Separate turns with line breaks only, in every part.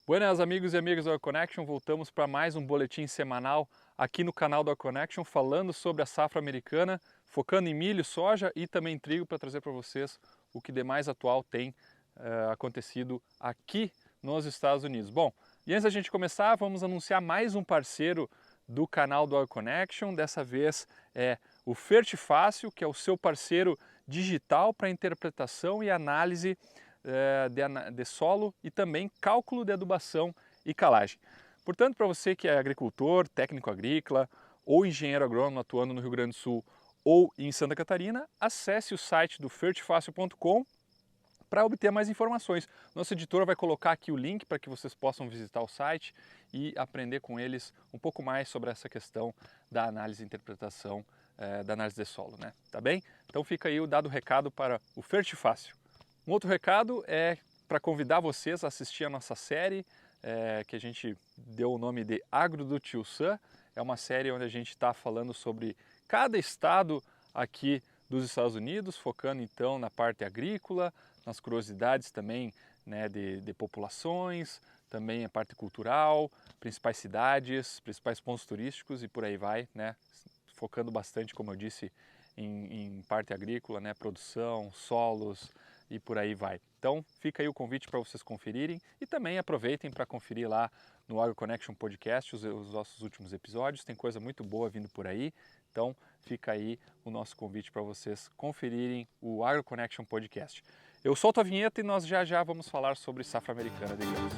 Buenas amigos e amigas do AgroConnection, voltamos para mais um boletim semanal aqui no canal do AgroConnection, falando sobre a safra americana, focando em milho, soja e também trigo, para trazer para vocês o que de mais atual tem acontecido aqui nos Estados Unidos. Bom, e antes da gente começar, vamos anunciar mais um parceiro do canal do AgroConnection. Dessa vez é o Fertifácil, que é o seu parceiro digital para interpretação e análise de solo e também cálculo de adubação e calagem. Portanto, para você que é agricultor, técnico agrícola ou engenheiro agrônomo atuando no Rio Grande do Sul ou em Santa Catarina, acesse o site do fertifácil.com para obter mais informações. Nossa editora vai colocar aqui o link para que vocês possam visitar o site e aprender com eles um pouco mais sobre essa questão da análise e interpretação da análise de solo, né? Tá bem? Então fica aí o dado recado para o Fertifácil. Um outro recado é para convidar vocês a assistir a nossa série, que a gente deu o nome de Agro do Tio Sam. É uma série onde a gente está falando sobre cada estado aqui dos Estados Unidos, focando então na parte agrícola, nas curiosidades também, né, de populações, também a parte cultural, principais cidades, principais pontos turísticos e por aí vai, né, focando bastante, como eu disse, em parte agrícola, né, produção, solos e por aí vai. Então fica aí o convite para vocês conferirem e também aproveitem para conferir lá no AgroConnection Podcast os nossos últimos episódios, tem coisa muito boa vindo por aí, então fica aí o nosso convite para vocês conferirem o AgroConnection Podcast. Eu solto a vinheta e nós já vamos falar sobre safra americana de grãos.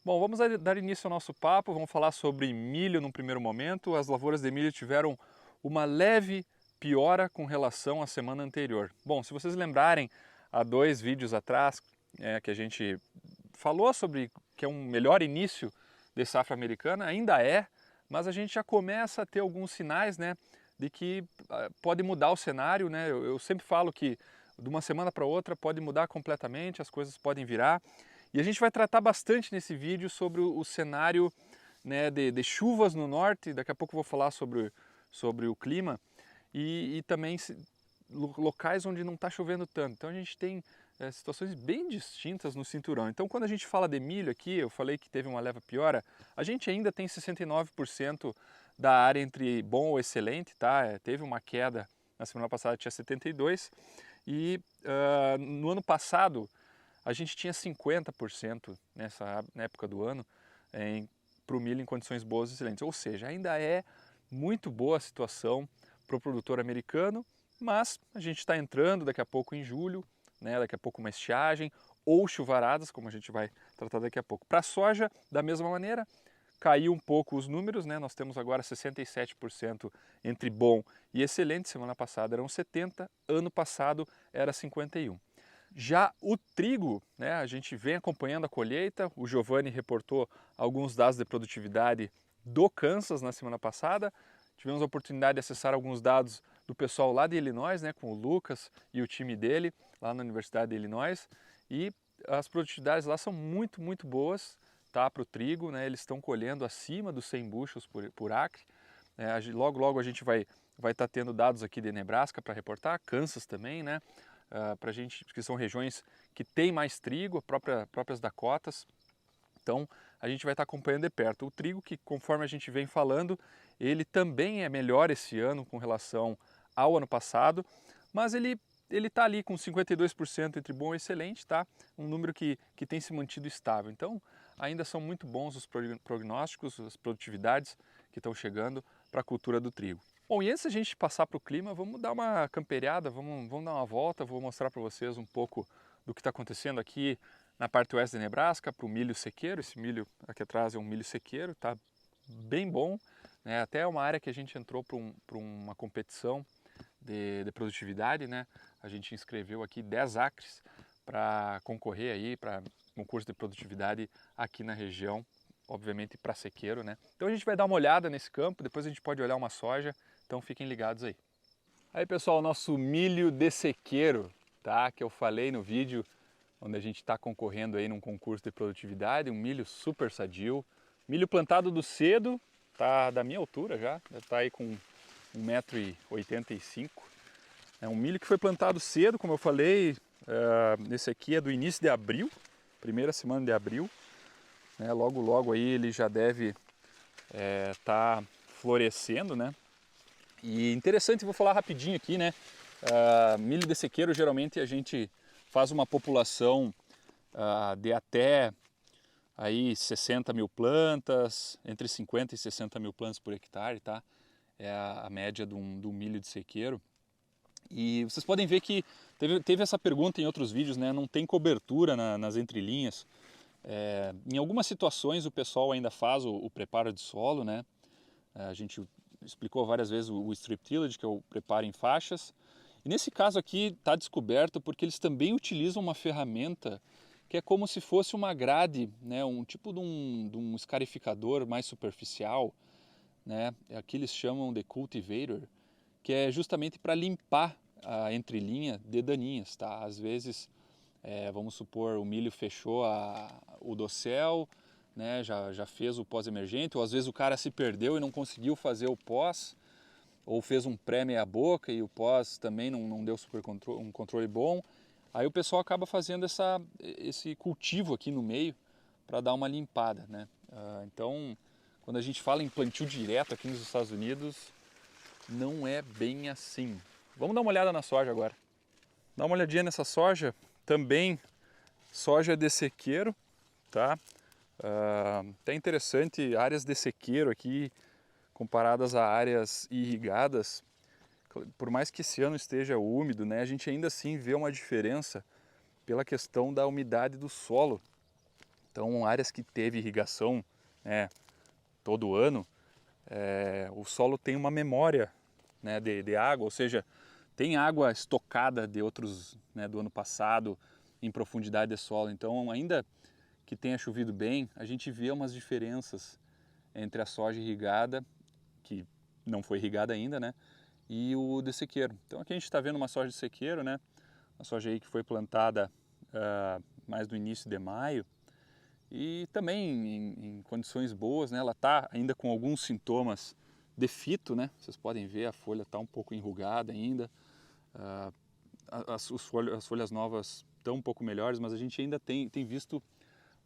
Bom, vamos dar início ao nosso papo, vamos falar sobre milho num primeiro momento. As lavouras de milho tiveram uma leve piora com relação à semana anterior. Bom, se vocês lembrarem, há 2 vídeos atrás, que a gente falou sobre que é um melhor início de safra americana, ainda é, mas a gente já começa a ter alguns sinais, né, de que pode mudar o cenário, né? Eu sempre falo que de uma semana para outra pode mudar completamente, as coisas podem virar. E a gente vai tratar bastante nesse vídeo sobre o cenário, né, de chuvas no norte, daqui a pouco eu vou falar sobre o clima, e também locais onde não está chovendo tanto. Então a gente tem situações bem distintas no cinturão. Então quando a gente fala de milho aqui, eu falei que teve uma leve piora, a gente ainda tem 69% da área entre bom ou excelente, tá? Teve uma queda, na semana passada tinha 72%, e no ano passado a gente tinha 50% na época do ano para o milho em condições boas e excelentes. Ou seja, ainda é muito boa a situação para o produtor americano, mas a gente está entrando daqui a pouco em julho, né, daqui a pouco uma estiagem ou chuvaradas, como a gente vai tratar daqui a pouco. Para a soja, da mesma maneira, caiu um pouco os números, né? Nós temos agora 67% entre bom e excelente, semana passada eram 70%, ano passado era 51%. Já o trigo, né, a gente vem acompanhando a colheita, o Giovanni reportou alguns dados de produtividade do Kansas na semana passada, tivemos a oportunidade de acessar alguns dados do pessoal lá de Illinois, né, com o Lucas e o time dele, lá na Universidade de Illinois, e as produtividades lá são muito, muito boas, tá, para o trigo, né, eles estão colhendo acima dos 100 bushels por acre, logo a gente vai estar tendo dados aqui de Nebraska para reportar, Kansas também, né, para a gente, que são regiões que têm mais trigo, próprias Dakotas, então a gente vai estar acompanhando de perto. O trigo, que conforme a gente vem falando, ele também é melhor esse ano com relação ao ano passado, mas ele está ali com 52% entre bom e excelente, tá? Um número que tem se mantido estável. Então ainda são muito bons os prognósticos, as produtividades que estão chegando para a cultura do trigo. Bom, e antes da gente passar para o clima, vamos dar uma camperiada, vamos dar uma volta, vou mostrar para vocês um pouco do que está acontecendo aqui na parte oeste de Nebraska, para o milho sequeiro. Esse milho aqui atrás é um milho sequeiro, está bem bom, né? Até é uma área que a gente entrou para uma competição de produtividade, né? A gente inscreveu aqui 10 acres para concorrer aí para concurso de produtividade aqui na região, obviamente para sequeiro, né? Então a gente vai dar uma olhada nesse campo, depois a gente pode olhar uma soja, então fiquem ligados aí. Aí pessoal, nosso milho de sequeiro, tá? Que eu falei no vídeo, onde a gente está concorrendo aí num concurso de produtividade, um milho super sadio, Milho plantado do cedo, tá da minha altura já, deve estar aí com 1,85 m. É um milho que foi plantado cedo, como eu falei, esse aqui é do início de abril, primeira semana de abril. Né? Logo logo aí ele já deve tá florescendo, né? E interessante, vou falar rapidinho aqui, né? Milho de sequeiro, geralmente a gente faz uma população de até aí 60 mil plantas, entre 50 e 60 mil plantas por hectare, tá? É a média do milho de sequeiro. E vocês podem ver que teve essa pergunta em outros vídeos, né? Não tem cobertura nas entrelinhas. Em algumas situações o pessoal ainda faz o preparo de solo, né? A gente explicou várias vezes o strip tillage, que é o preparo em faixas. E nesse caso aqui está descoberto porque eles também utilizam uma ferramenta que é como se fosse uma grade, né? Um tipo de um escarificador mais superficial, né? Aqui eles chamam de cultivator, que é justamente para limpar a entrelinha de daninhas, tá? Às vezes, vamos supor, o milho fechou o dossel, né? Já fez o pós-emergente, ou às vezes o cara se perdeu e não conseguiu fazer o pós, ou fez um pré-meia boca e o pós também não deu um controle bom. Aí o pessoal acaba fazendo esse cultivo aqui no meio para dar uma limpada, né? Então, quando a gente fala em plantio direto aqui nos Estados Unidos, não é bem assim. Vamos dar uma olhada na soja agora. Dá uma olhadinha nessa soja, também soja de sequeiro, tá? Até interessante, áreas de sequeiro aqui comparadas a áreas irrigadas. Por mais que esse ano esteja úmido, né, a gente ainda assim vê uma diferença pela questão da umidade do solo. Então, áreas que teve irrigação, né, todo ano, o solo tem uma memória, né, de água, ou seja, tem água estocada de outros, né, do ano passado em profundidade de solo. Então, ainda que tenha chovido bem, a gente vê umas diferenças entre a soja irrigada, que não foi irrigada ainda, né, e o de sequeiro. Então aqui a gente está vendo uma soja de sequeiro, né, uma soja aí que foi plantada mais no início de maio, e também em condições boas, né, ela está ainda com alguns sintomas de fito, né, vocês podem ver a folha está um pouco enrugada ainda, as folhas novas estão um pouco melhores, mas a gente ainda tem visto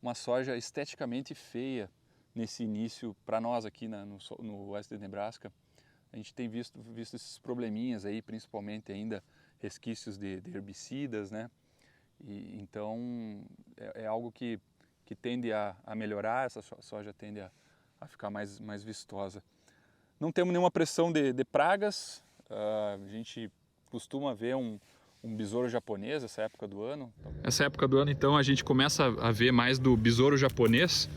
uma soja esteticamente feia nesse início para nós aqui no oeste de Nebraska. A gente tem visto esses probleminhas aí, principalmente ainda resquícios de herbicidas, né? E, então é algo que tende a melhorar, essa soja tende a ficar mais vistosa. Não temos nenhuma pressão de pragas, a gente costuma ver um besouro japonês essa época do ano. Essa época do ano, então, a gente começa a ver mais do besouro japonês,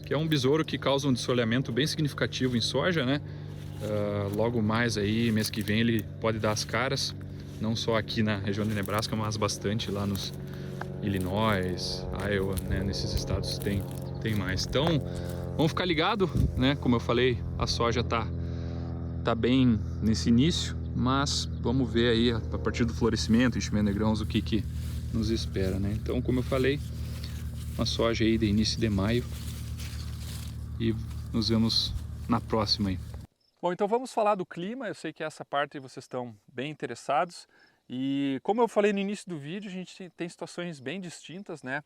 que é um besouro que causa um desfolhamento bem significativo em soja, né? Logo mais aí, mês que vem, ele pode dar as caras, não só aqui na região de Nebraska, mas bastante lá nos Illinois, Iowa, né? Nesses estados tem mais. Então, vamos ficar ligado, né? Como eu falei, a soja tá bem nesse início, mas vamos ver aí a partir do florescimento, enchimento de grãos, o que nos espera, né? Então, como eu falei, uma soja aí de início de maio e nos vemos na próxima aí. Bom, então vamos falar do clima. Eu sei que essa parte vocês estão bem interessados e como eu falei no início do vídeo, a gente tem situações bem distintas, né?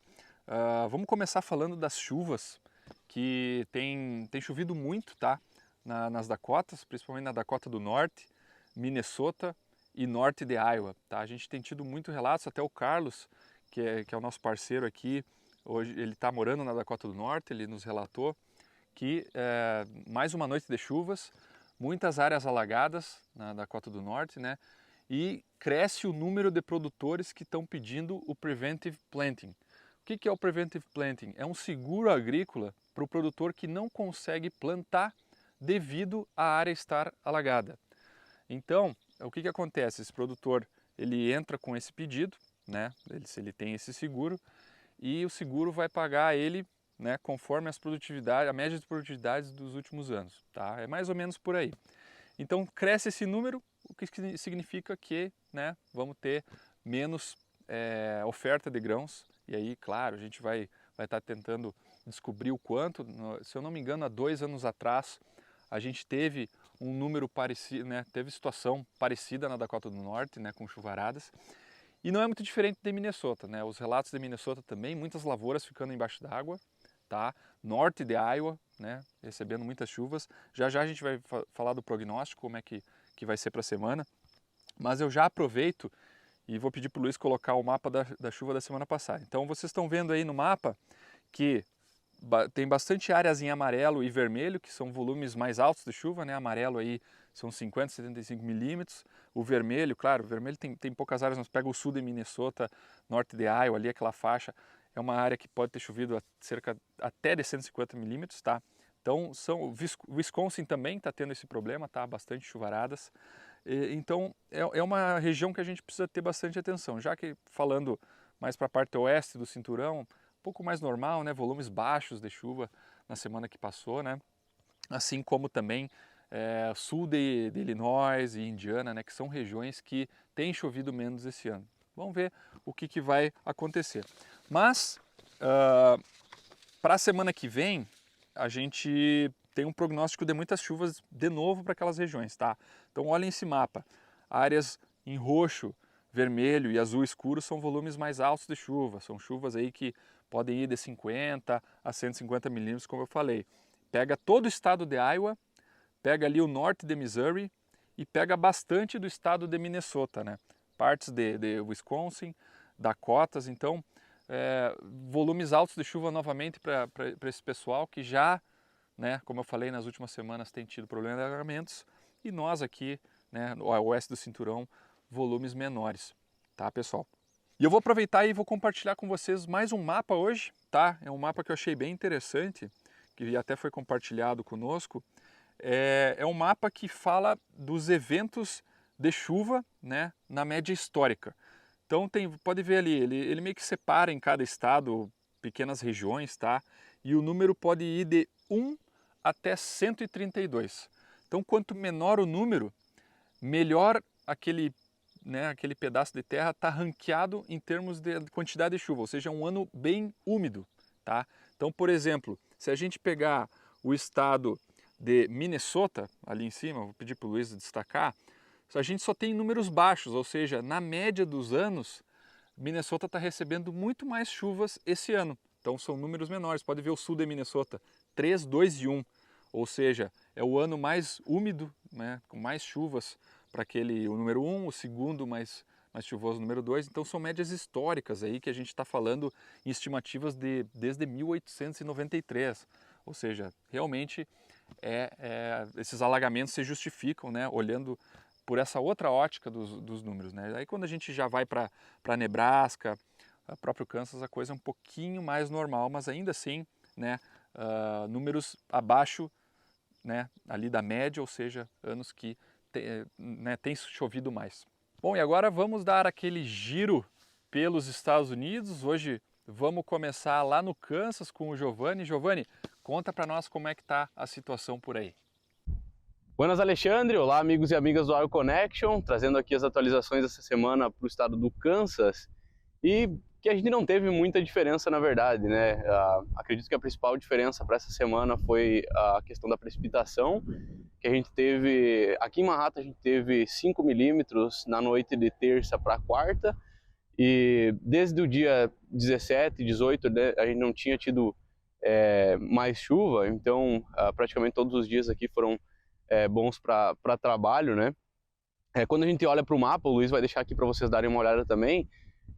Vamos começar falando das chuvas, que tem chovido muito, tá? Nas Dakotas, principalmente na Dakota do Norte, Minnesota e norte de Iowa, tá? A gente tem tido muitos relatos, até o Carlos, que é o nosso parceiro aqui, hoje ele está morando na Dakota do Norte, ele nos relatou que mais uma noite de chuvas, muitas áreas alagadas na Dakota do Norte, né? E cresce o número de produtores que estão pedindo o Preventive Planting. O que é o Preventive Planting? É um seguro agrícola para o produtor que não consegue plantar devido à área estar alagada. Então, o que acontece? Esse produtor ele entra com esse pedido, né? Se ele tem esse seguro, e o seguro vai pagar a ele, né, conforme a média de produtividades dos últimos anos, tá? É mais ou menos por aí. Então cresce esse número, o que significa que, né, vamos ter menos oferta de grãos, e aí, claro, a gente vai estar tentando descobrir o quanto. Se eu não me engano, há 2 anos atrás, a gente teve um número parecido, né? Teve situação parecida na Dakota do Norte, né? Com chuvaradas. E não é muito diferente de Minnesota, né? Os relatos de Minnesota também, muitas lavouras ficando embaixo d'água, tá? Norte de Iowa, né? Recebendo muitas chuvas. Já já a gente vai falar do prognóstico, como é que vai ser para a semana. Mas eu já aproveito e vou pedir para o Luiz colocar o mapa da chuva da semana passada. Então vocês estão vendo aí no mapa que tem bastante áreas em amarelo e vermelho, que são volumes mais altos de chuva, né? Amarelo aí são 50, 75 milímetros. O vermelho, claro, o vermelho tem poucas áreas, mas pega o sul de Minnesota, norte de Iowa, ali aquela faixa, é uma área que pode ter chovido cerca até de 150 milímetros, tá? Então, o Wisconsin também está tendo esse problema, tá? Bastante chuvaradas. Então, é uma região que a gente precisa ter bastante atenção, já que falando mais para a parte oeste do cinturão, um pouco mais normal, né? Volumes baixos de chuva na semana que passou, né? Assim como também sul de Illinois e Indiana, né, que são regiões que têm chovido menos esse ano. Vamos ver o que vai acontecer. Mas, para a semana que vem, a gente tem um prognóstico de muitas chuvas de novo para aquelas regiões, tá? Então olhem esse mapa. Áreas em roxo, vermelho e azul escuro são volumes mais altos de chuva. São chuvas aí que podem ir de 50 a 150 milímetros, como eu falei. Pega todo o estado de Iowa, pega ali o norte de Missouri e pega bastante do estado de Minnesota, né? Partes de Wisconsin, Dakotas, então volumes altos de chuva novamente para esse pessoal que já, né, como eu falei nas últimas semanas, tem tido problema de alagamentos, e nós aqui, né, no oeste do cinturão, volumes menores, tá, pessoal? E eu vou aproveitar e vou compartilhar com vocês mais um mapa hoje, tá? É um mapa que eu achei bem interessante, que até foi compartilhado conosco. É um mapa que fala dos eventos de chuva, né, na média histórica. Então pode ver ali, ele meio que separa em cada estado pequenas regiões, tá? E o número pode ir de 1 até 132. Então quanto menor o número, melhor aquele pedaço de terra está ranqueado em termos de quantidade de chuva, ou seja, é um ano bem úmido, tá? Então, por exemplo, se a gente pegar o estado de Minnesota, ali em cima, vou pedir para o Luiz destacar, a gente só tem números baixos, ou seja, na média dos anos, Minnesota está recebendo muito mais chuvas esse ano. Então são números menores, pode ver o sul de Minnesota, 3, 2 e 1, ou seja, é o ano mais úmido, né, com mais chuvas para o número 1, o segundo mais chuvoso, o número 2, então são médias históricas aí que a gente está falando em estimativas desde 1893, ou seja, realmente esses alagamentos se justificam, né, olhando por essa outra ótica dos números, né? Aí quando a gente já vai para Nebraska, próprio Kansas, a coisa é um pouquinho mais normal, mas ainda assim, né, números abaixo, né, ali da média, ou seja, anos que tem chovido mais. Bom, e agora vamos dar aquele giro pelos Estados Unidos. Hoje vamos começar lá no Kansas com o Giovanni. Giovanni, conta para nós como é que está a situação por aí.
Buenas, Alexandre. Olá, amigos e amigas do AgroConnection, trazendo aqui as atualizações dessa semana para o estado do Kansas, e que a gente não teve muita diferença, na verdade, né? Acredito que a principal diferença para essa semana foi a questão da precipitação, que a gente teve, aqui em Manhattan a gente teve 5 milímetros na noite de terça para quarta, e desde o dia 17, 18, né, a gente não tinha tido mais chuva, então praticamente todos os dias aqui foram bons para trabalho, né? Quando a gente olha para o mapa, o Luiz vai deixar aqui para vocês darem uma olhada também,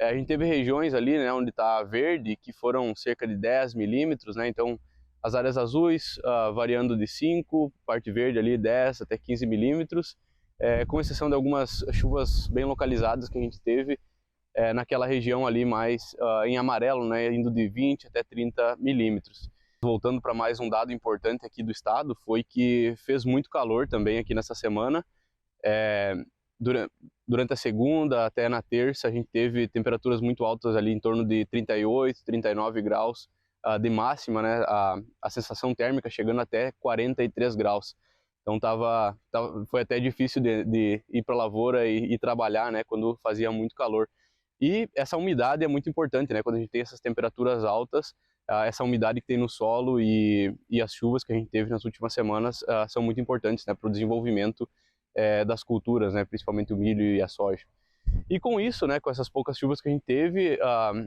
a gente teve regiões ali, né, onde está verde, que foram cerca de 10 milímetros, né? Então as áreas azuis variando de 5, parte verde ali 10 até 15 milímetros, com exceção de algumas chuvas bem localizadas que a gente teve naquela região ali mais em amarelo, né, indo de 20 até 30 milímetros. Voltando para mais um dado importante aqui do estado, foi que fez muito calor também aqui nessa semana. Durante a segunda até na terça, a gente teve temperaturas muito altas ali em torno de 38, 39 graus de máxima, né? A sensação térmica chegando até 43 graus. Então foi até difícil de ir para a lavoura e trabalhar, né, quando fazia muito calor. E essa umidade é muito importante, né? Quando a gente tem essas temperaturas altas, essa umidade que tem no solo e as chuvas que a gente teve nas últimas semanas são muito importantes, né, para o desenvolvimento das culturas, né, principalmente o milho e a soja. E com isso, né, com essas poucas chuvas que a gente teve,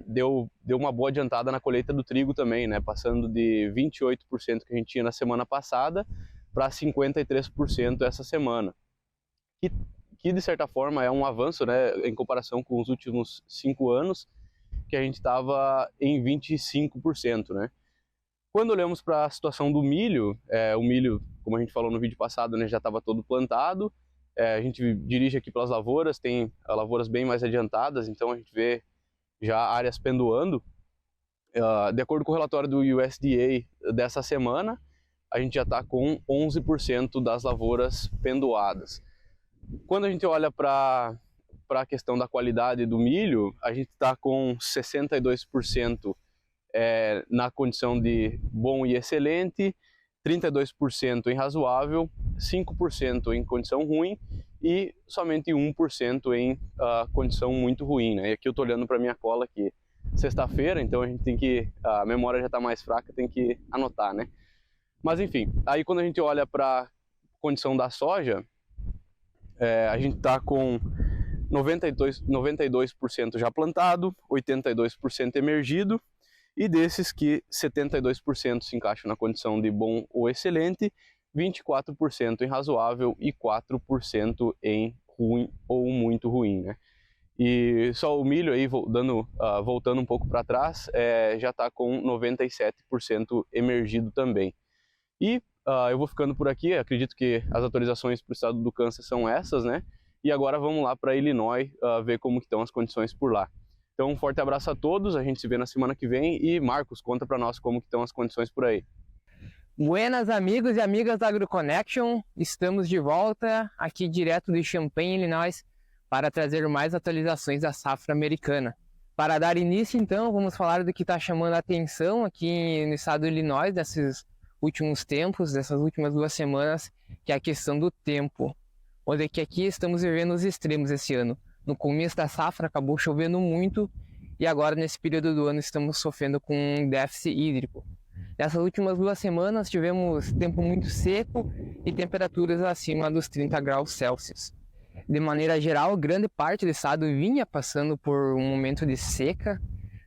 deu uma boa adiantada na colheita do trigo também, né, passando de 28% que a gente tinha na semana passada para 53% essa semana. Que de certa forma é um avanço, né, em comparação com os últimos 5 anos, que a gente estava em 25%, né. Quando olhamos para a situação do milho, o milho, como a gente falou no vídeo passado, né, já estava todo plantado. A gente dirige aqui pelas lavouras, tem lavouras bem mais adiantadas, então a gente vê já áreas pendoando. De acordo com o relatório do USDA dessa semana, a gente já está com 11% das lavouras pendoadas. Quando a gente olha para a questão da qualidade do milho, a gente está com 62% na condição de bom e excelente, 32% em razoável, 5% em condição ruim e somente 1% em condição muito ruim, né? E aqui eu estou olhando para minha cola aqui, sexta-feira, então a gente tem que, a memória já está mais fraca, tem que anotar, né? Mas enfim, aí quando a gente olha para a condição da soja, a gente está com 92% já plantado, 82% emergido, e desses que 72% se encaixam na condição de bom ou excelente, 24% em razoável e 4% em ruim ou muito ruim, né? E só o milho aí, voltando um pouco para trás, já está com 97% emergido também. E eu vou ficando por aqui, acredito que as atualizações para o estado do Kansas são essas, né? E agora vamos lá para Illinois ver como estão as condições por lá. Então um forte abraço a todos, a gente se vê na semana que vem e Marcos, conta para nós como estão as condições por aí.
Buenas amigos e amigas da AgroConnection, estamos de volta aqui direto de Champaign, Illinois, para trazer mais atualizações da safra americana. Para dar início então, vamos falar do que está chamando a atenção aqui no estado do Illinois, desses últimos tempos, dessas últimas 2 semanas, que é a questão do tempo. Onde é que aqui estamos vivendo os extremos esse ano. No começo da safra acabou chovendo muito e agora nesse período do ano estamos sofrendo com um déficit hídrico. Nessas últimas 2 semanas tivemos tempo muito seco e temperaturas acima dos 30 graus Celsius. De maneira geral, grande parte do estado vinha passando por um momento de seca.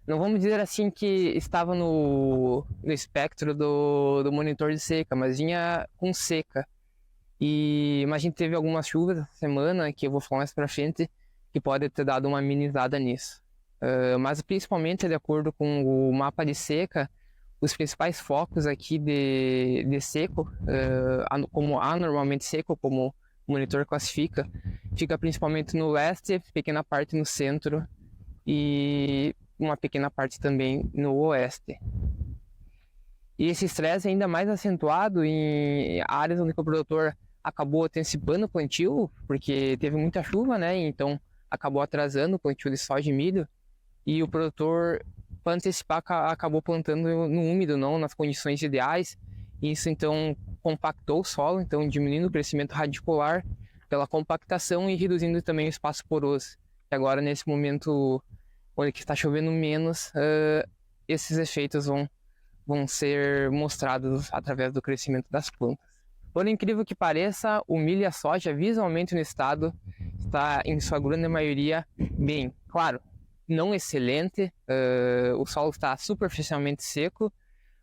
Não vamos dizer assim que estava no espectro do monitor de seca, mas vinha com seca. Mas a gente teve algumas chuvas essa semana, que eu vou falar mais pra frente, que pode ter dado uma amenizada nisso. Mas principalmente de acordo com o mapa de seca, os principais focos aqui de seco, como anormalmente seco, como o monitor classifica, fica principalmente no leste, pequena parte no centro e uma pequena parte também no oeste. E esse estresse é ainda mais acentuado em áreas onde o produtor acabou antecipando o plantio, porque teve muita chuva, né? Então acabou atrasando o plantio de soja e milho, e o produtor, para antecipar, acabou plantando no úmido, não nas condições ideais. Isso então compactou o solo, então diminuindo o crescimento radicular pela compactação e reduzindo também o espaço poroso. E agora, nesse momento onde está chovendo menos, esses efeitos vão ser mostrados através do crescimento das plantas. Por incrível que pareça, o milho e a soja visualmente no estado está em sua grande maioria bem. Claro, não excelente, o solo está superficialmente seco,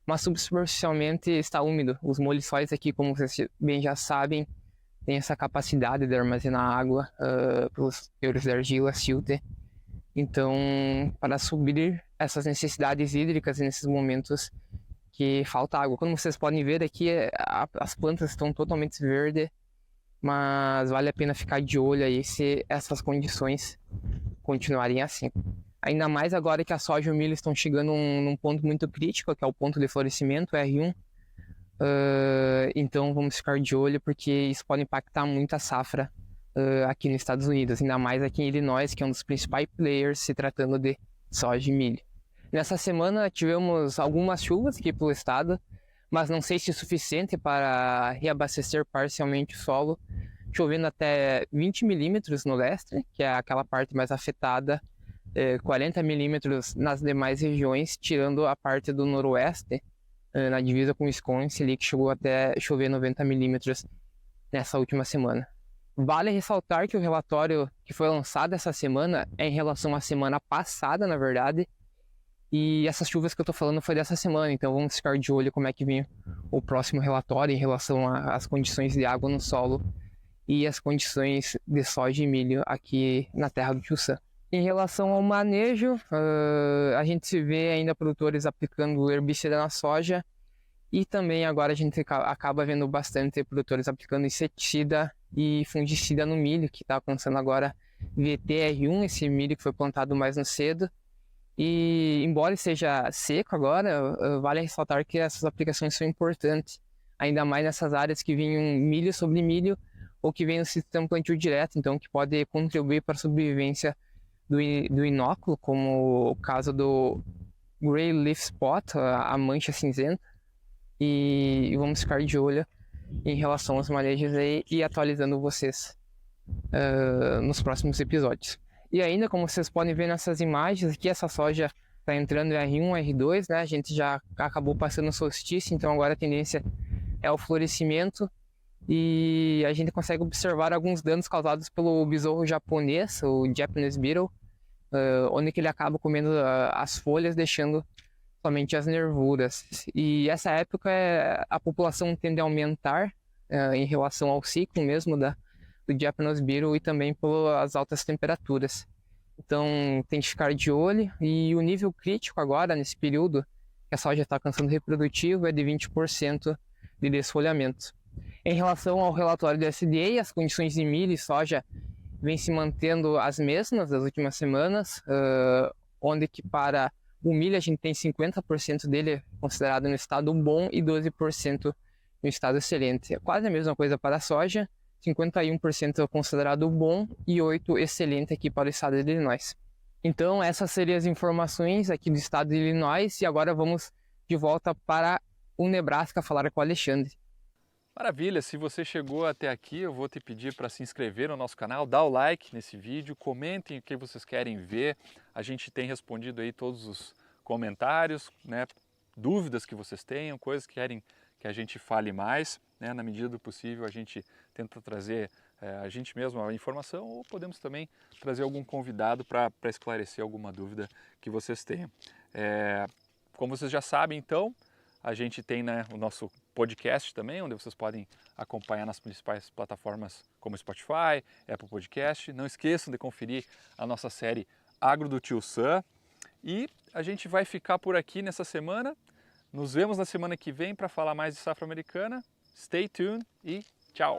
mas superficialmente está úmido. Os moliçóis aqui, como vocês bem já sabem, têm essa capacidade de armazenar água pelos teores de argila, silter. Então, para suprir essas necessidades hídricas nesses momentos que falta água. Como vocês podem ver aqui, as plantas estão totalmente verdes, mas vale a pena ficar de olho aí se essas condições continuarem assim. Ainda mais agora que a soja e o milho estão chegando num ponto muito crítico, que é o ponto de florescimento, R1. Então vamos ficar de olho, porque isso pode impactar muito a safra aqui nos Estados Unidos, ainda mais aqui em Illinois, que é um dos principais players se tratando de soja e milho. Nessa semana tivemos algumas chuvas aqui pelo estado, mas não sei se é suficiente para reabastecer parcialmente o solo, chovendo até 20 milímetros no leste, que é aquela parte mais afetada 40 milímetros nas demais regiões, tirando a parte do noroeste, na divisa com Wisconsin, ali, que chegou até chover 90 milímetros nessa última semana. Vale ressaltar que o relatório que foi lançado essa semana é em relação à semana passada, na verdade, e essas chuvas que eu estou falando foi dessa semana, então vamos ficar de olho como é que vem o próximo relatório em relação às condições de água no solo e as condições de soja e milho aqui na terra do Tio Sam. Em relação ao manejo, a gente vê ainda produtores aplicando herbicida na soja e também agora a gente acaba vendo bastante produtores aplicando inseticida e fungicida no milho, que está alcançando agora VTR1, esse milho que foi plantado mais no cedo. E embora seja seco agora, vale ressaltar que essas aplicações são importantes, ainda mais nessas áreas que vinham milho sobre milho ou que vem no sistema plantio direto, então que pode contribuir para a sobrevivência do inóculo, como o caso do Grey Leaf Spot, a mancha cinzenta, e vamos ficar de olho em relação aos manejos aí e atualizando vocês nos próximos episódios. E ainda, como vocês podem ver nessas imagens aqui, essa soja está entrando em R1, R2, né? A gente já acabou passando o solstício, então agora a tendência é o florescimento e a gente consegue observar alguns danos causados pelo besouro japonês, o Japanese Beetle, onde que ele acaba comendo as folhas, deixando somente as nervuras. E essa época a população tende a aumentar em relação ao ciclo mesmo do Japanese Beetle e também pelas altas temperaturas. Então tem que ficar de olho, e o nível crítico agora, nesse período que a soja está alcançando reprodutivo, é de 20% de desfolhamento. Em relação ao relatório do SDA, as condições de milho e soja vêm se mantendo as mesmas das últimas semanas, onde que para o milho a gente tem 50% dele considerado no estado bom e 12% no estado excelente. É quase a mesma coisa para a soja, 51% considerado bom e 8% excelente aqui para o estado de Illinois. Então essas seriam as informações aqui do estado de Illinois, e agora vamos de volta para o Nebraska falar com o Alexandre.
Maravilha, se você chegou até aqui, eu vou te pedir para se inscrever no nosso canal, dar o like nesse vídeo, comentem o que vocês querem ver. A gente tem respondido aí todos os comentários, né, dúvidas que vocês tenham, coisas que querem que a gente fale mais, né, na medida do possível a gente tenta trazer a gente mesmo a informação, ou podemos também trazer algum convidado para esclarecer alguma dúvida que vocês tenham. Como vocês já sabem, então, a gente tem, né, o nosso podcast também, onde vocês podem acompanhar nas principais plataformas como Spotify, Apple Podcast. Não esqueçam de conferir a nossa série Agro do Tio Sam. E a gente vai ficar por aqui nessa semana. Nos vemos na semana que vem para falar mais de safra americana. Stay tuned e tchau!